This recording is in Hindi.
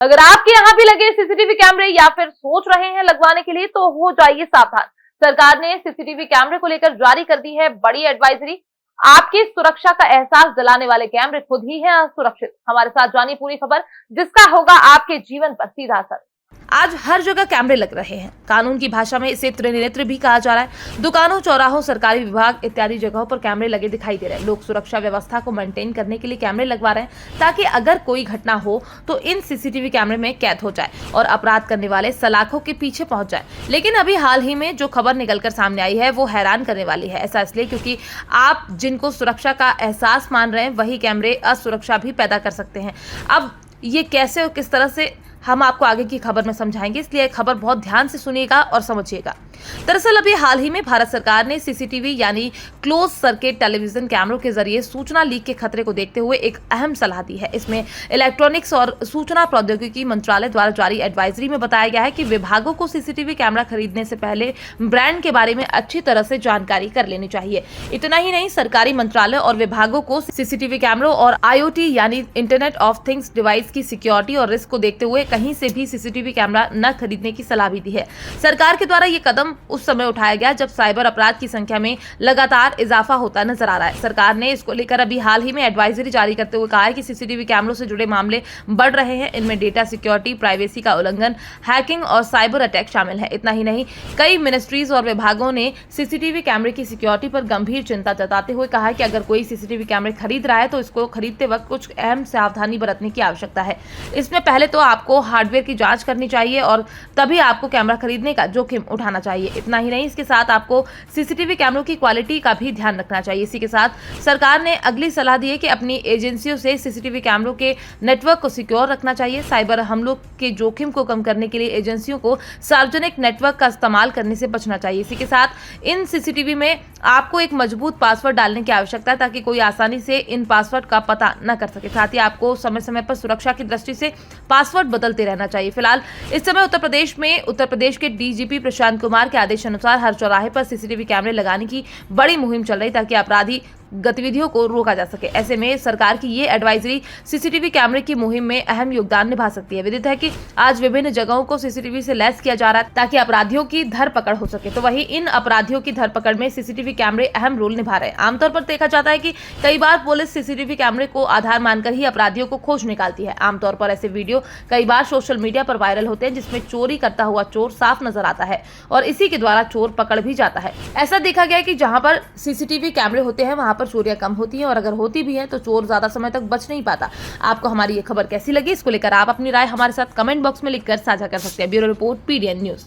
अगर आपके यहाँ भी लगे सीसीटीवी कैमरे या फिर सोच रहे हैं लगवाने के लिए तो हो जाइए सावधान। सरकार ने सीसीटीवी कैमरे को लेकर जारी कर दी है बड़ी एडवाइजरी। आपकी सुरक्षा का एहसास दिलाने वाले कैमरे खुद ही हैं असुरक्षित। हमारे साथ जानिए पूरी खबर, जिसका होगा आपके जीवन पर सीधा असर। आज हर जगह कैमरे लग रहे हैं। कानून की भाषा में इसे त्रिनेत्र भी कहा जा रहा है। दुकानों, चौराहों, सरकारी विभाग इत्यादि जगहों पर कैमरे लगे दिखाई दे रहे हैं। लोग सुरक्षा व्यवस्था को मेंटेन करने के लिए कैमरे लगवा रहे हैं ताकि अगर कोई घटना हो तो इन सीसीटीवी कैमरे में कैद हो जाए और अपराध करने वाले सलाखों के पीछे पहुंच जाए। लेकिन अभी हाल ही में जो खबर निकलकर सामने आई है वो हैरान करने वाली है। ऐसा इसलिए क्योंकि आप जिनको सुरक्षा का एहसास मान रहे हैं वही कैमरे असुरक्षा भी पैदा कर सकते हैं। अब ये कैसे और किस तरह से हम आपको आगे की खबर में समझाएंगे, इसलिए खबर बहुत ध्यान से सुनिएगा और समझिएगा। दरअसल अभी हाल ही में भारत सरकार ने सीसीटीवी यानी क्लोज सर्किट टेलीविजन कैमरों के जरिए सूचना लीक के खतरे को देखते हुए एक अहम सलाह दी है। इसमें इलेक्ट्रॉनिक्स और सूचना प्रौद्योगिकी मंत्रालय द्वारा जारी एडवाइजरी में बताया गया है कि विभागों को सीसीटीवी कैमरा खरीदने से पहले ब्रांड के बारे में अच्छी तरह से जानकारी कर लेनी चाहिए। इतना ही नहीं, सरकारी मंत्रालय और विभागों को सीसीटीवी कैमरों और IoT यानी इंटरनेट ऑफ थिंग्स डिवाइस की सिक्योरिटी और रिस्क को देखते हुए कहीं से भी सीसीटीवी कैमरा न खरीदने की सलाह भी दी है। सरकार के द्वारा ये कदम उस समय उठाया गया जब साइबर अपराध की संख्या में लगातार इजाफा होता नजर आ रहा है। सरकार ने इसको लेकर अभी हाल ही में एडवाइजरी जारी करते हुए कहा है कि सीसीटीवी कैमरों से जुड़े मामले बढ़ रहे हैं। इनमें डेटा सिक्योरिटी, प्राइवेसी का उल्लंघन, हैकिंग और साइबर अटैक शामिल है। इतना ही नहीं, कई मिनिस्ट्रीज और विभागों ने सीसीटीवी कैमरे की सिक्योरिटी पर गंभीर चिंता जताते हुए कहा है कि अगर कोई सीसीटीवी कैमरे खरीद रहा है तो इसको खरीदते वक्त कुछ अहम सावधानी बरतने की आवश्यकता है। इसमें पहले तो आपको हार्डवेयर की जांच करनी चाहिए और तभी आपको कैमरा खरीदने का जोखिम उठाना चाहिए। इतना ही नहीं, इसके साथ आपको सीसीटीवी कैमरों की क्वालिटी का भी ध्यान रखना चाहिए। इसी के साथ सरकार ने अगली सलाह दी है कि अपनी एजेंसियों से सीसीटीवी कैमरों के नेटवर्क को सिक्योर रखना चाहिए। साइबर हमलों के जोखिम को कम करने के लिए एजेंसियों को सार्वजनिक नेटवर्क का इस्तेमाल करने से बचना चाहिए। इसी के साथ इन सीसीटीवी में आपको एक मजबूत पासवर्ड डालने की आवश्यकता है ताकि कोई आसानी से इन पासवर्ड का पता न कर सके। साथ ही आपको समय समय पर सुरक्षा की दृष्टि से पासवर्ड बदलते रहना चाहिए। फिलहाल इस समय उत्तर प्रदेश के डीजीपी प्रशांत कुमार के आदेश अनुसार हर चौराहे पर सीसीटीवी कैमरे लगाने की बड़ी मुहिम चल रही ताकि अपराधी गतिविधियों को रोका जा सके। ऐसे में सरकार की ये एडवाइजरी सीसीटीवी कैमरे की मुहिम में अहम योगदान निभा सकती है। विदित है कि आज विभिन्न जगहों को सीसीटीवी से लैस किया जा रहा है ताकि अपराधियों की धरपकड़ हो सके। तो वहीं इन अपराधियों की धरपकड़ में सीसीटीवी कैमरे अहम रोल निभा रहे हैं। आमतौर पर देखा जाता है कि कई बार पुलिस सीसीटीवी कैमरे को आधार मानकर ही अपराधियों को खोज निकालती है। आमतौर पर ऐसे वीडियो कई बार सोशल मीडिया पर वायरल होते हैं जिसमें चोरी करता हुआ चोर साफ नजर आता है और इसी के द्वारा चोर पकड़ भी जाता है। ऐसा देखा गया कि जहां पर सीसीटीवी कैमरे होते हैं वहां पर चोरियां कम होती हैं और अगर होती भी है तो चोर ज्यादा समय तक बच नहीं पाता। आपको हमारी ये खबर कैसी लगी, इसको लेकर आप अपनी राय हमारे साथ कमेंट बॉक्स में लिखकर साझा कर सकते हैं। Bureau report, PDN news.